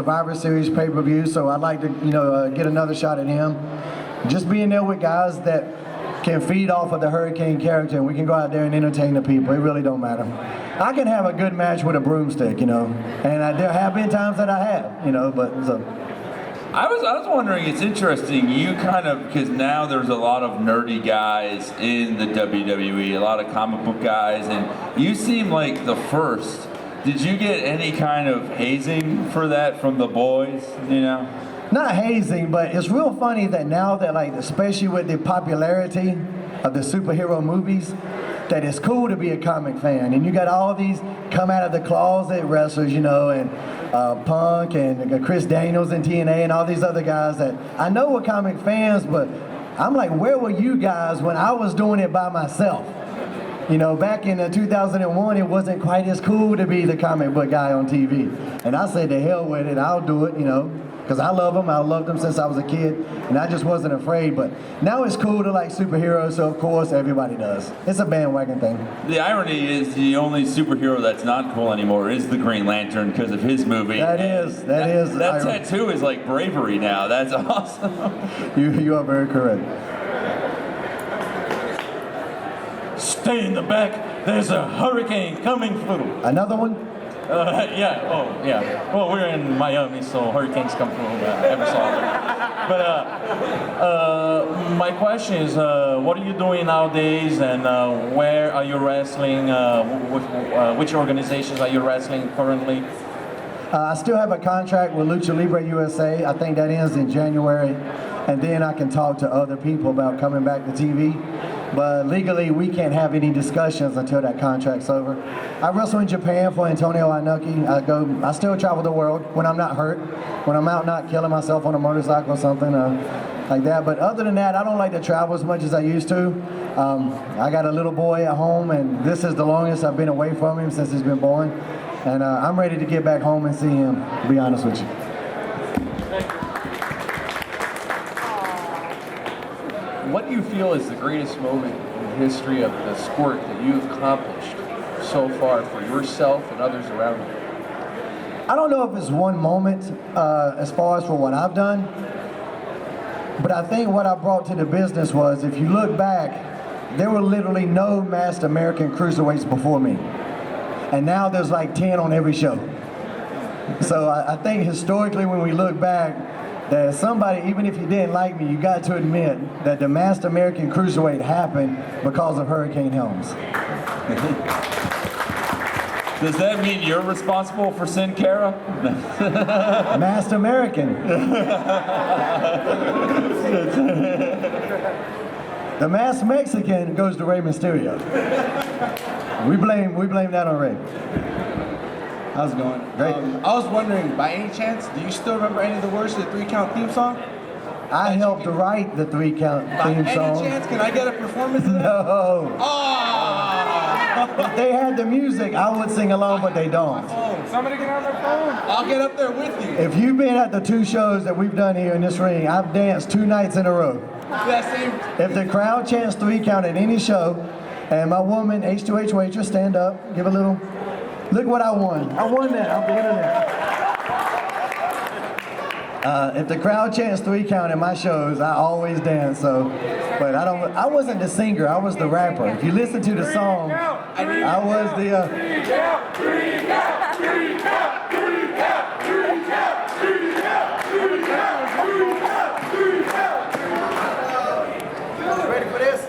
Survivor Series pay-per-view, so I'd like to, get another shot at him. Just being there with guys that can feed off of the Hurricane character, and we can go out there and entertain the people. It really don't matter. I can have a good match with a broomstick, and there have been times that I have, but so. I was wondering, it's interesting, you because now there's a lot of nerdy guys in the WWE, a lot of comic book guys, and you seem like the first. Did you get any kind of hazing for that from the boys, Not hazing, but it's real funny that now that, especially with the popularity of the superhero movies, that it's cool to be a comic fan. And you got all these come out of the closet wrestlers, and Punk and Chris Daniels and TNA and all these other guys that I know were comic fans, but I'm like, where were you guys when I was doing it by myself? Back in 2001, it wasn't quite as cool to be the comic book guy on TV. And I said, to hell with it, I'll do it, because I love them. I loved them since I was a kid, and I just wasn't afraid. But now it's cool to like superheroes, so of course everybody does. It's a bandwagon thing. The irony is the only superhero that's not cool anymore is the Green Lantern because of his movie. That is. That tattoo is like bravery now. That's awesome. You are very correct. Stay in the back. There's a hurricane coming through. Another one? Yeah. Oh, yeah. Well, we're in Miami, so hurricanes come through every so often. But my question is, what are you doing nowadays, and where are you wrestling? Which organizations are you wrestling currently? I still have a contract with Lucha Libre USA. I think that ends in January, and then I can talk to other people about coming back to TV. But legally, we can't have any discussions until that contract's over. I wrestle in Japan for Antonio Inoki. I still travel the world when I'm not hurt, when I'm out not killing myself on a motorcycle or something like that. But other than that, I don't like to travel as much as I used to. I got a little boy at home, and this is the longest I've been away from him since he's been born. And I'm ready to get back home and see him, to be honest with you. What do you feel is the greatest moment in the history of the sport that you've accomplished so far for yourself and others around you? I don't know if it's one moment as far as for what I've done, but I think what I brought to the business was, if you look back, there were literally no masked American cruiserweights before me. And now there's like 10 on every show. So I think historically when we look back, that somebody, even if you didn't like me, you got to admit that the masked American cruiserweight happened because of Hurricane Helms. Does that mean you're responsible for Sin Cara? Masked American. The masked Mexican goes to Rey Mysterio. We blame that on Rey. How's it going? Great. I was wondering, by any chance, do you still remember any of the words to the 3 Count theme song? I helped to write the 3 Count theme By any song. chance, can I get a performance of that? No. Oh! If they had the music, I would sing along, but they don't. Somebody get on their phone. I'll get up there with you. If you've been at the 2 shows that we've done here in this ring, I've danced 2 nights in a row. If the crowd chants 3 Count at any show, and my woman, H2H waitress, stand up, give a little. Look what I won. I won that. I'm bigger than that. If the crowd chants 3 Count at my shows, I always dance. So, but I wasn't the singer. I was the rapper. If you listen to the song, I was the. 3 count, 3 count, 3 count, 3 count, 3 count, 3 count, 3 count, 3 count, 3 count. Ready for this?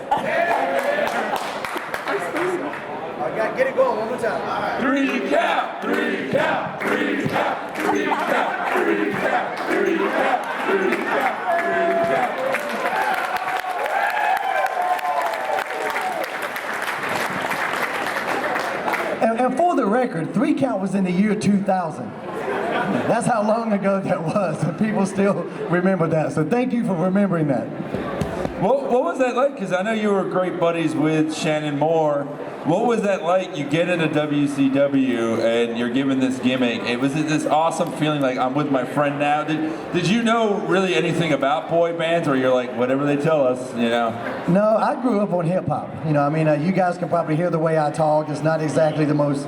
Get it going one more time. 3 count, 3 count, 3 count, 3 count, 3 count, 3 count, 3 count, 3 count. And for the record, 3 Count was in the year 2000. That's how long ago that was, and people still remember that. So thank you for remembering that. What was that like? Because I know you were great buddies with Shannon Moore. What was that like? You get into WCW and you're given this gimmick. Was it this awesome feeling like I'm with my friend now? Did you know really anything about boy bands, or you're like whatever they tell us, No, I grew up on hip hop. You guys can probably hear the way I talk. It's not exactly the most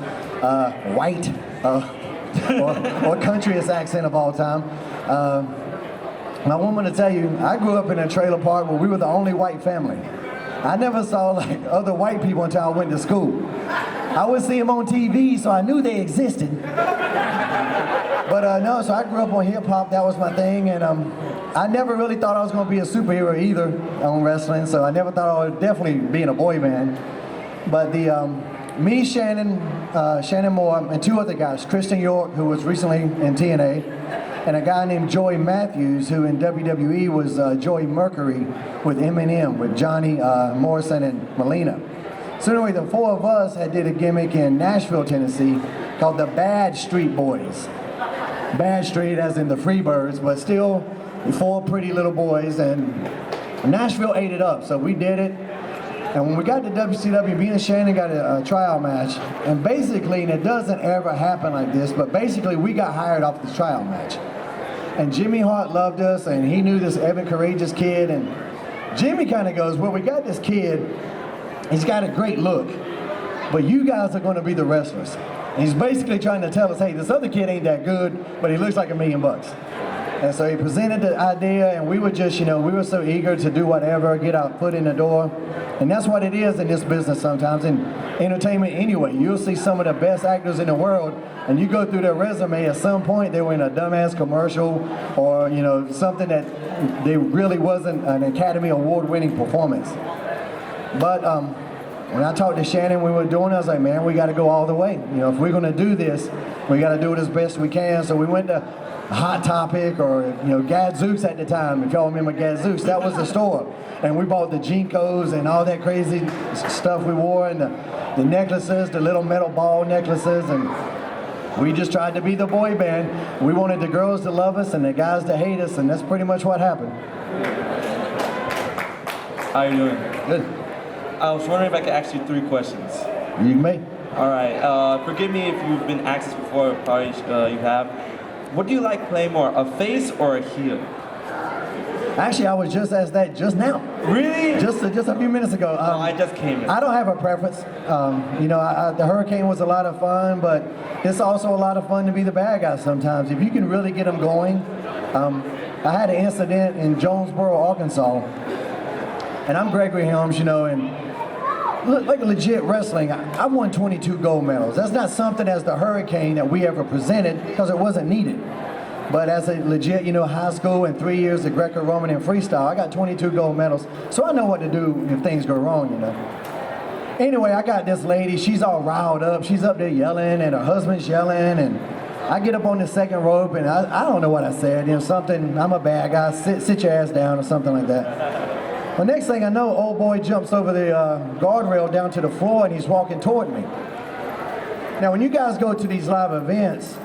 white or countryest accent of all time. My woman to tell you, I grew up in a trailer park where we were the only white family. I never saw like other white people until I went to school. I would see them on TV, so I knew they existed. But no, so I grew up on hip hop. That was my thing, and I never really thought I was going to be a superhero either on wrestling. So I never thought I would definitely be in a boy band. But me, Shannon Moore, and two other guys, Christian York, who was recently in TNA, and a guy named Joey Matthews, who in WWE was Joey Mercury with Eminem, with Johnny Morrison and Melina. So anyway, the four of us had did a gimmick in Nashville, Tennessee, called the Bad Street Boys. Bad Street as in the Freebirds, but still four pretty little boys, and Nashville ate it up, so we did it. And when we got to WCW, me and Shannon got a tryout match, and basically, and it doesn't ever happen like this, but basically we got hired off this tryout match. And Jimmy Hart loved us, and he knew this Evan Courageous kid, and Jimmy kind of goes, well, we got this kid, he's got a great look, but you guys are going to be the wrestlers. And he's basically trying to tell us, hey, this other kid ain't that good, but he looks like $1 million. And so he presented the idea, and we were just, we were so eager to do whatever, get our foot in the door. And that's what it is in this business sometimes, in entertainment anyway. You'll see some of the best actors in the world, and you go through their resume, at some point they were in a dumbass commercial or, something that they really wasn't an Academy Award-winning performance. But when I talked to Shannon, we were doing it, I was like, man, we got to go all the way. If we're going to do this, we got to do it as best we can. So we went to Hot Topic or, Gadzooks at the time. If y'all remember Gadzooks, that was the store. And we bought the Jinkos and all that crazy stuff we wore, and the necklaces, the little metal ball necklaces, and we just tried to be the boy band. We wanted the girls to love us and the guys to hate us, and that's pretty much what happened. How are you doing? Good. I was wondering if I could ask you 3 questions. You may. All right. Forgive me if you've been asked this before. Probably you have. What do you like playing more, a face or a heel? Actually, I was just asked that just now. Really? Just a few minutes ago. I just came in. I don't have a preference. The Hurricane was a lot of fun, but it's also a lot of fun to be the bad guy sometimes. If you can really get them going. I had an incident in Jonesboro, Arkansas, and I'm Gregory Helms, and like legit wrestling, I won 22 gold medals. That's not something as the Hurricane that we ever presented because it wasn't needed. But as a legit, high school and 3 years of Greco-Roman and freestyle, I got 22 gold medals. So I know what to do if things go wrong, Anyway, I got this lady, she's all riled up. She's up there yelling and her husband's yelling, and I get up on the second rope and I don't know what I said. Something, I'm a bad guy, sit your ass down or something like that. The next thing I know, old boy jumps over the guardrail down to the floor and he's walking toward me. Now, when you guys go to these live events,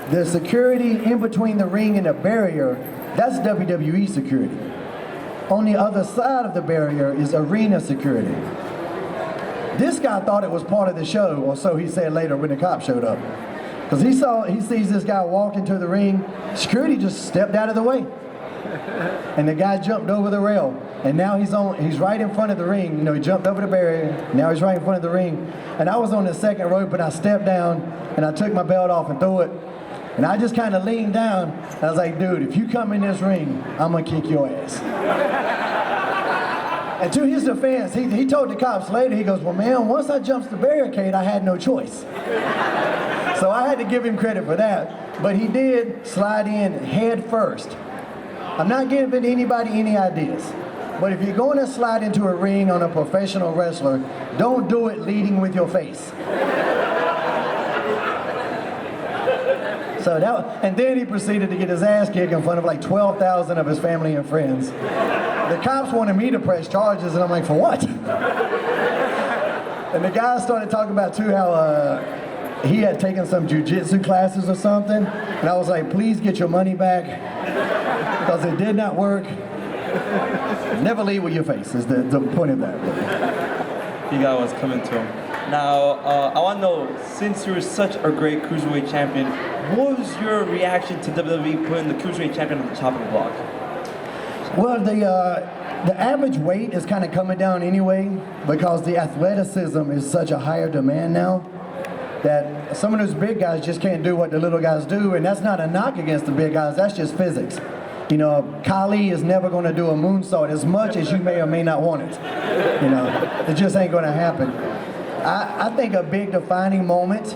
the security in between the ring and the barrier, that's WWE security. On the other side of the barrier is arena security. This guy thought it was part of the show, or so he said later when the cops showed up. Because he sees this guy walk into the ring, security just stepped out of the way. And the guy jumped over the rail. And now he's right in front of the ring. He jumped over the barrier. Now he's right in front of the ring. And I was on the second rope, and I stepped down, and I took my belt off and threw it. And I just kind of leaned down, and I was like, dude, if you come in this ring, I'm going to kick your ass. And to his defense, he told the cops later, he goes, well, man, once I jumped the barricade, I had no choice. So I had to give him credit for that. But he did slide in head first. I'm not giving anybody any ideas. But if you're going to slide into a ring on a professional wrestler, don't do it leading with your face. And then he proceeded to get his ass kicked in front of like 12,000 of his family and friends. The cops wanted me to press charges, and I'm like, for what? And the guy started talking about too how he had taken some jiu-jitsu classes or something, and I was like, please get your money back, because it did not work. Never lead with your face is the point of that. You guy was coming to him. Now, I want to know, since you're such a great Cruiserweight champion, what was your reaction to WWE putting the Cruiserweight champion on the top of the block? Well, the average weight is kind of coming down anyway because the athleticism is such a higher demand now. that some of those big guys just can't do what the little guys do, and that's not a knock against the big guys, that's just physics. You know, Kali is never going to do a moonsault as much as you may or may not want it. You know, it just ain't going to happen. I think a big defining moment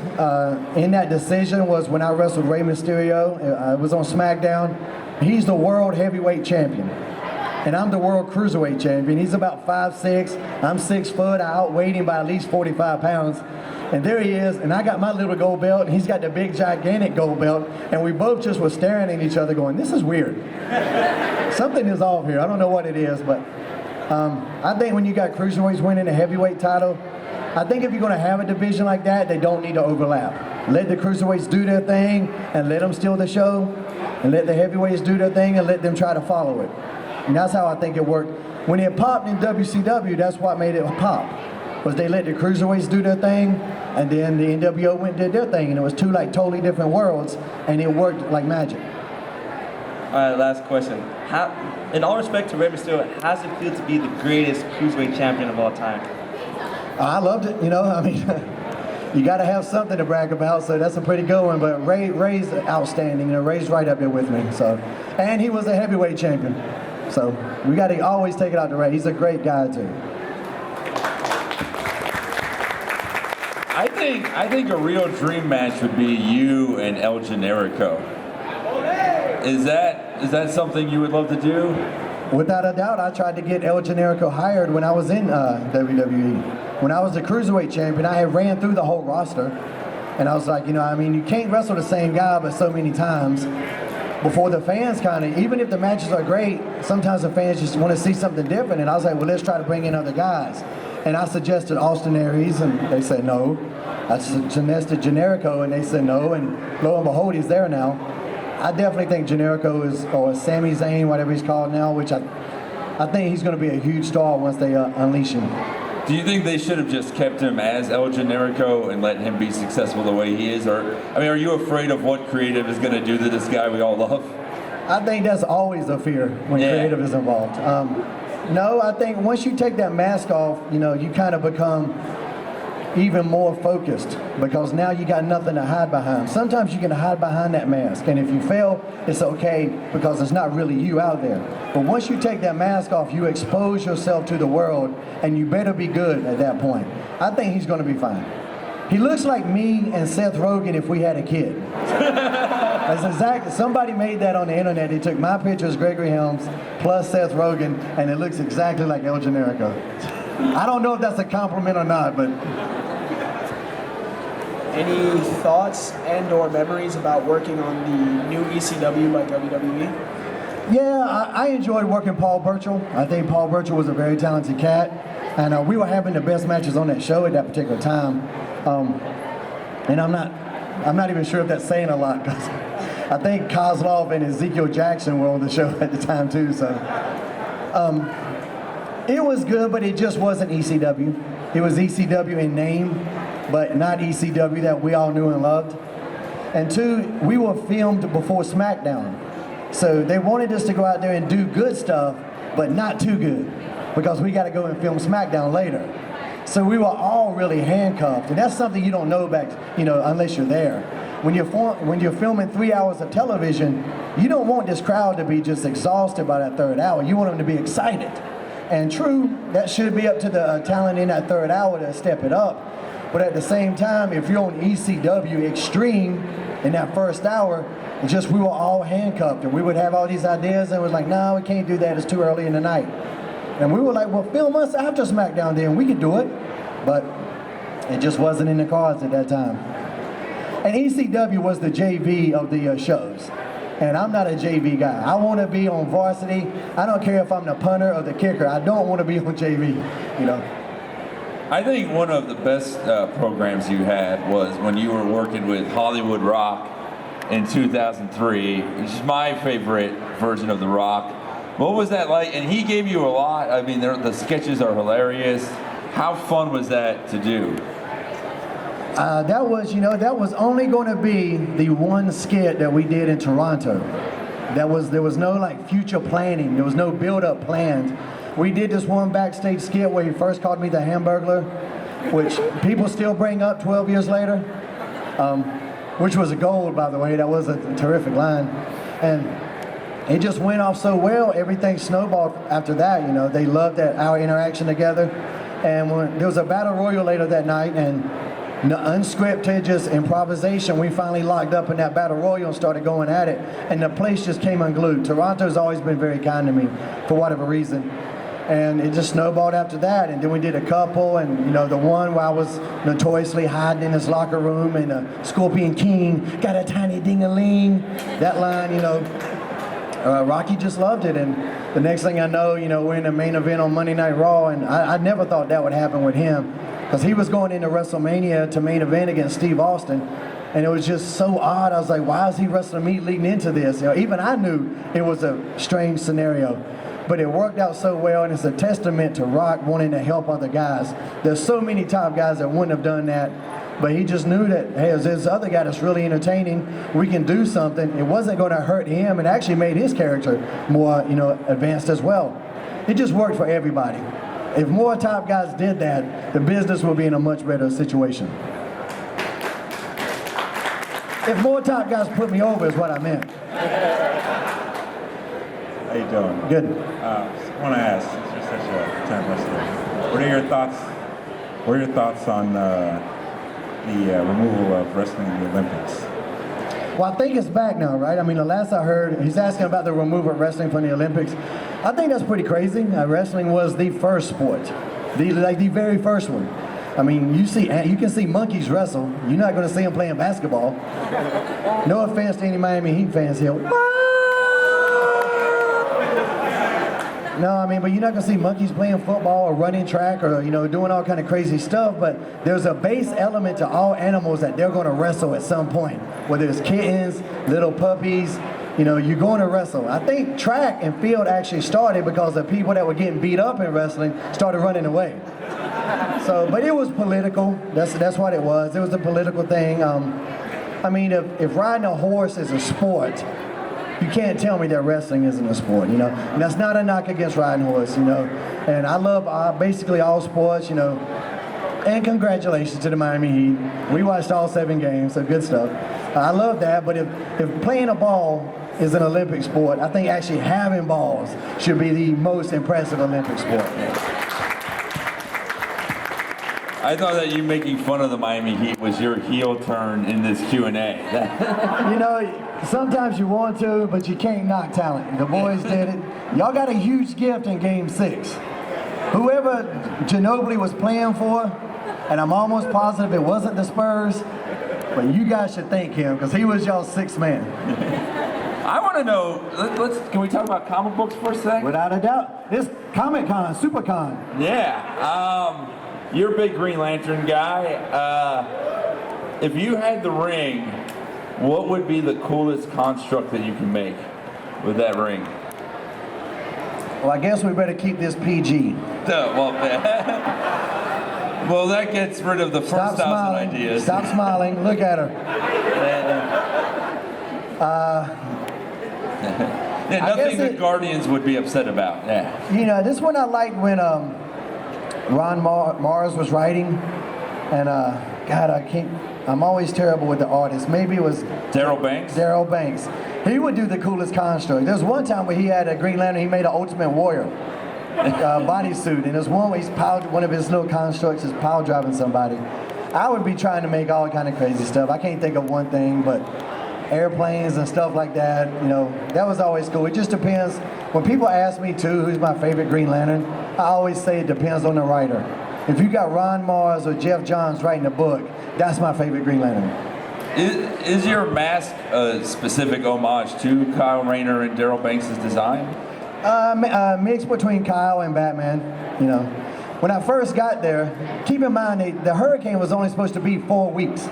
in that decision was when I wrestled Rey Mysterio. It was on SmackDown. He's the world heavyweight champion, and I'm the world cruiserweight champion. He's about 5'6", I'm 6 foot. I outweighed him by at least 45 pounds. And there he is, and I got my little gold belt, and he's got the big, gigantic gold belt, and we both just were staring at each other going, this is weird. Something is off here. I don't know what it is, but I think when you got cruiserweights winning a heavyweight title, I think if you're going to have a division like that, they don't need to overlap. Let the cruiserweights do their thing, and let them steal the show, and let the heavyweights do their thing, and let them try to follow it. And that's how I think it worked. When it popped in WCW, that's what made it pop. Was they let the cruiserweights do their thing, and then the NWO went and did their thing, and it was two like totally different worlds, and it worked like magic. All right, last question. In all respect to Rey Mysterio, how does it feel to be the greatest cruiserweight champion of all time? I loved it, you know, I mean, you got to have something to brag about, so that's a pretty good one, but Ray's outstanding, you know, Ray's right up there with me, so, and he was a heavyweight champion, so we got to always take it out to Ray. He's a great guy, too. I think a real dream match would be you and El Generico. Is that something you would love to do? Without a doubt, I tried to get El Generico hired when I was in WWE. When I was the Cruiserweight champion, I had ran through the whole roster, and I was like, you know, I mean, you can't wrestle the same guy but so many times before the fans kind of, even if the matches are great, sometimes the fans just want to see something different, and I was like, well, let's try to bring in other guys. And I suggested Austin Aries, and they said no. I suggested Generico, and they said no, and lo and behold, he's there now. I definitely think Generico is, or Sami Zayn, whatever he's called now, which I think he's going to be a huge star once they unleash him. Do you think they should have just kept him as El Generico and let him be successful the way he is? Or, I mean, are you afraid of what creative is going to do to this guy we all love? I think that's always a fear when creative is involved. No, I think once you take that mask off, you know, you kind of become even more focused because now you got nothing to hide behind. Sometimes you can hide behind that mask, and if you fail, it's okay because it's not really you out there. But once you take that mask off, you expose yourself to the world, and you better be good at that point. I think he's going to be fine. He looks like me and Seth Rogen if we had a kid. That's exactly, somebody made that on the internet. They took my picture as Gregory Helms plus Seth Rogen, and it looks exactly like El Generico. I don't know if that's a compliment or not, but... Any thoughts and or memories about working on the new ECW by WWE? Yeah, I enjoyed working Paul Burchill. I think Paul Burchill was a very talented cat, and we were having the best matches on that show at that particular time. And I'm not even sure if that's saying a lot, because I think Kozlov and Ezekiel Jackson were on the show at the time too. So it was good, but it just wasn't ECW. It was ECW in name, but not ECW that we all knew and loved. And two, we were filmed before SmackDown. So they wanted us to go out there and do good stuff, but not too good, because we got to go and film SmackDown later. So we were all really handcuffed, and that's something you don't know back, you know, unless you're there. When you're filming 3 hours of television, you don't want this crowd to be just exhausted by that third hour. You want them to be excited. And true, that should be up to the talent in that third hour to step it up. But at the same time, if you're on ECW Extreme in that first hour, it's just we were all handcuffed, and we would have all these ideas, and it was like, no, we can't do that, it's too early in the night. And we were like, well, film us after SmackDown then, we could do it. But it just wasn't in the cards at that time. And ECW was the JV of the shows. And I'm not a JV guy. I want to be on varsity. I don't care if I'm the punter or the kicker. I don't want to be on JV, you know. I think one of the best programs you had was when you were working with Hollywood Rock in 2003, which is my favorite version of The Rock. What was that like? And he gave you a lot. I mean, the sketches are hilarious. How fun was that to do? That was only going to be the one skit that we did in Toronto. There was no like future planning. There was no build-up planned. We did this one backstage skit where he first called me the Hamburglar, which people still bring up 12 years later. which was a gold, by the way. That was a terrific line. And it just went off so well. Everything snowballed after that. You know, they loved our interaction together. And when there was a battle royal later that night, and unscripted, just improvisation, we finally locked up in that battle royal and started going at it. And the place just came unglued. Toronto's always been very kind to me for whatever reason. And it just snowballed after that. And then we did a couple, and you know, the one where I was notoriously hiding in his locker room, and Scorpion King got a tiny ding-a-ling. That line, you know, Rocky just loved it. And the next thing I know, you know, we're in the main event on Monday Night Raw, and I never thought that would happen with him, because he was going into WrestleMania to main event against Steve Austin. And it was just so odd. I was like, why is he wrestling me leading into this? You know, even I knew it was a strange scenario. But it worked out so well, and it's a testament to Rock wanting to help other guys. There's so many top guys that wouldn't have done that, but he just knew that, hey, there's this other guy that's really entertaining. We can do something. It wasn't going to hurt him. It actually made his character more, you know, advanced as well. It just worked for everybody. If more top guys did that, the business would be in a much better situation. If more top guys put me over is what I meant. How you doing? Good. I want to ask, since you're such a time wrestler, what are your thoughts? What are your thoughts on the removal of wrestling in the Olympics? Well, I think it's back now, right? I mean, the last I heard, he's asking about the removal of wrestling from the Olympics. I think that's pretty crazy. Wrestling was the first sport, the very first one. I mean, you can see monkeys wrestle. You're not going to see them playing basketball. No offense to any Miami Heat fans here. No, I mean, but you're not going to see monkeys playing football or running track or, you know, doing all kind of crazy stuff. But there's a base element to all animals that they're going to wrestle at some point. Whether it's kittens, little puppies, you know, you're going to wrestle. I think track and field actually started because the people that were getting beat up in wrestling started running away. So, but it was political. That's what it was. It was a political thing. I mean, if riding a horse is a sport, you can't tell me that wrestling isn't a sport, you know. And that's not a knock against riding horse, you know. And I love basically all sports, you know. And congratulations to the Miami Heat. We watched all 7 games, so good stuff. I love that, but if playing a ball is an Olympic sport, I think actually having balls should be the most impressive Olympic sport. I thought that you making fun of the Miami Heat was your heel turn in this Q&A. You know, sometimes you want to, but you can't knock talent. The boys did it. Y'all got a huge gift in Game 6. Whoever Ginobili was playing for, and I'm almost positive it wasn't the Spurs, but you guys should thank him, because he was y'all's 6th man. I want to know, can we talk about comic books for a second? Without a doubt. This Comic Con, Super Con. Yeah. You're a big Green Lantern guy. If you had the ring, what would be the coolest construct that you can make with that ring? Well, I guess we better keep this PG. Well, well, that gets rid of the first 1,000 ideas. Stop smiling. Look at her. Yeah, nothing that Guardians would be upset about. Yeah. You know, this one I liked when Ron Mars was writing, and God, I'm always terrible with the artist. Maybe it was Darryl Banks? Darryl Banks. He would do the coolest construct. There's one time where he had a Green Lantern, he made an Ultimate Warrior bodysuit, and there's one where one of his little constructs is pile driving somebody. I would be trying to make all kind of crazy stuff. I can't think of one thing, but airplanes and stuff like that, you know, that was always cool. It just depends. When people ask me too, who's my favorite Green Lantern, I always say it depends on the writer. If you got Ron Mars or Jeff Johns writing a book, that's my favorite Green Lantern. Is your mask a specific homage to Kyle Rayner and Darryl Banks' design? Mix between Kyle and Batman, you know. When I first got there, keep in mind the hurricane was only supposed to be 4 weeks.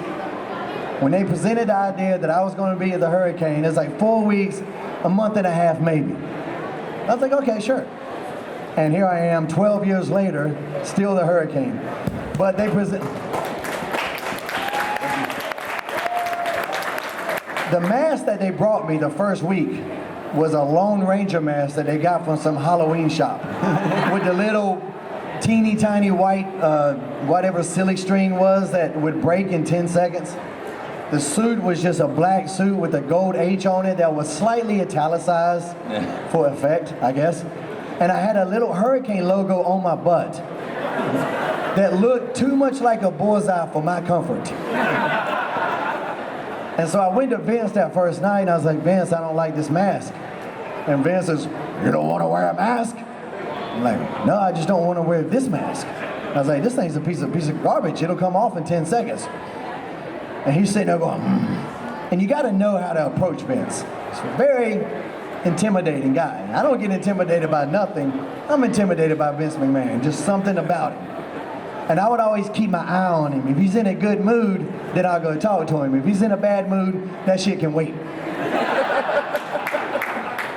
When they presented the idea that I was going to be at the hurricane, it's like 4 weeks, a month and a half maybe. I was like, okay, sure. And here I am 12 years later, still the hurricane. But they present... The mask that they brought me the first week was a Lone Ranger mask that they got from some Halloween shop with the little teeny tiny white, whatever silly string was that would break in 10 seconds. The suit was just a black suit with a gold H on it that was slightly italicized for effect, I guess. And I had a little hurricane logo on my butt that looked too much like a bullseye for my comfort. And so I went to Vince that first night and I was like, Vince, I don't like this mask. And Vince says, you don't want to wear a mask? I'm like, no, I just don't want to wear this mask. I was like, this thing's a piece of garbage. It'll come off in 10 seconds. And he's sitting there going, And you got to know how to approach Vince. He's a very intimidating guy. I don't get intimidated by nothing. I'm intimidated by Vince McMahon, just something about him. And I would always keep my eye on him. If he's in a good mood, then I'll go talk to him. If he's in a bad mood, that shit can wait.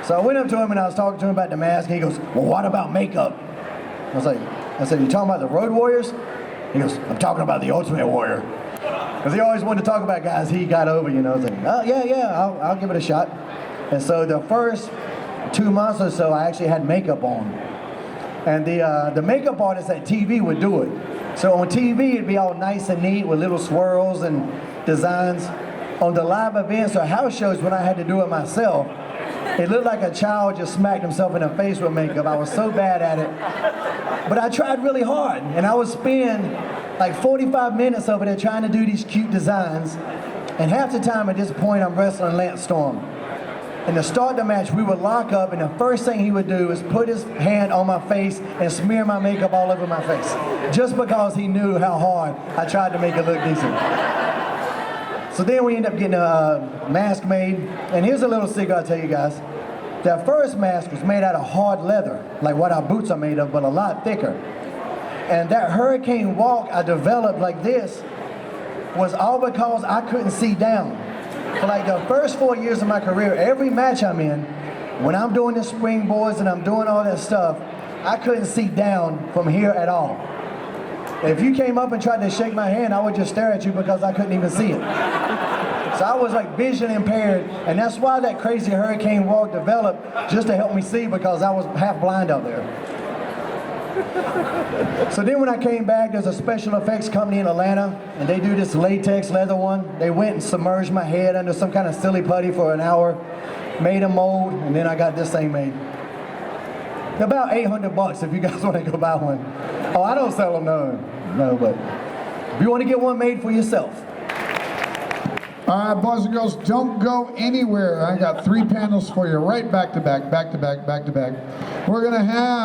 So I went up to him and I was talking to him about the mask. And he goes, well, what about makeup? I said, you talking about the Road Warriors? He goes, I'm talking about the Ultimate Warrior. Because he always wanted to talk about guys he got over, you know. I was like, oh, yeah, I'll give it a shot. And so the first 2 months or so, I actually had makeup on. And the makeup artist at TV would do it. So on TV, it'd be all nice and neat with little swirls and designs. On the live events or house shows, when I had to do it myself, it looked like a child just smacked himself in the face with makeup. I was so bad at it. But I tried really hard. And I would spend like 45 minutes over there trying to do these cute designs. And half the time at this point, I'm wrestling Lance Storm. And to start the match, we would lock up, and the first thing he would do is put his hand on my face and smear my makeup all over my face. Just because he knew how hard I tried to make it look decent. So then we end up getting a mask made. And here's a little secret I'll tell you guys. That first mask was made out of hard leather, like what our boots are made of, but a lot thicker. And that hurricane walk I developed like this was all because I couldn't see down. For like the first 4 years of my career, every match I'm in, when I'm doing the springboards and I'm doing all that stuff, I couldn't see down from here at all. If you came up and tried to shake my hand, I would just stare at you because I couldn't even see it. So I was like vision impaired, and that's why that crazy hurricane walk developed, just to help me see, because I was half blind out there. So then when I came back, there's a special effects company in Atlanta, and they do this latex leather one. They went and submerged my head under some kind of silly putty for an hour, made a mold, and then I got this thing made. About $800 if you guys want to go buy one. Oh, I don't sell them, no, but if you want to get one made for yourself. All right, boys and girls, don't go anywhere. I got 3 panels for you, right back to back, back to back, back to back. We're going to have